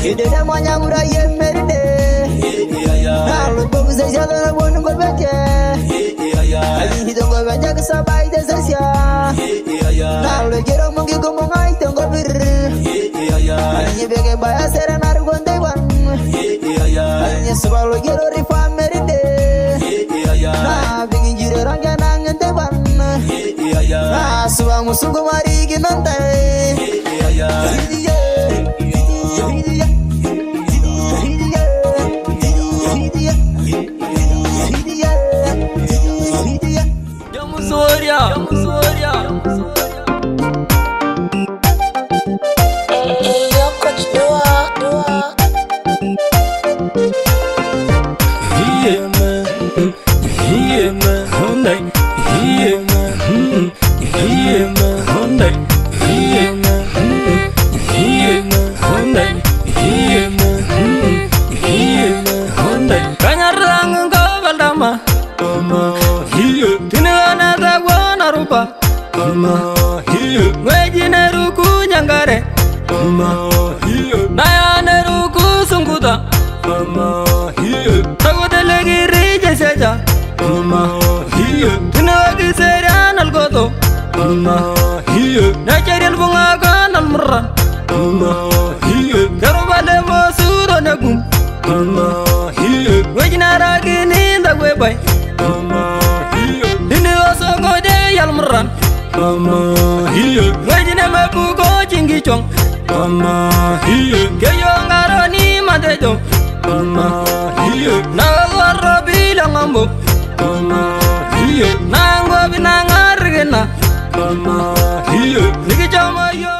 Hidde manya mura yemerde Nalu bogu se jadana wonu golbete Ali hidongo banja kesabai desasya Nalu gero mongi gomongai tongo bir Ali bege baya sera naru gonde wan Ali sebalo gero rifa merde Na begi jire rangga nangente wan Na suwa musugo mari ginonte Wejine ruku nyangare Naya neruku sungkuta Tagote legi rije seja Tinagi serian algoto Nacharial bunga kan almurran Karubale mosuro nagum Wejina ragi ninda gwebay Dini oso gode yalmurran Wejine mebugo chingi chong Keyo ngaro ni matejo Nagaro bilang ambo Nanggo binangar gena Niki chama yo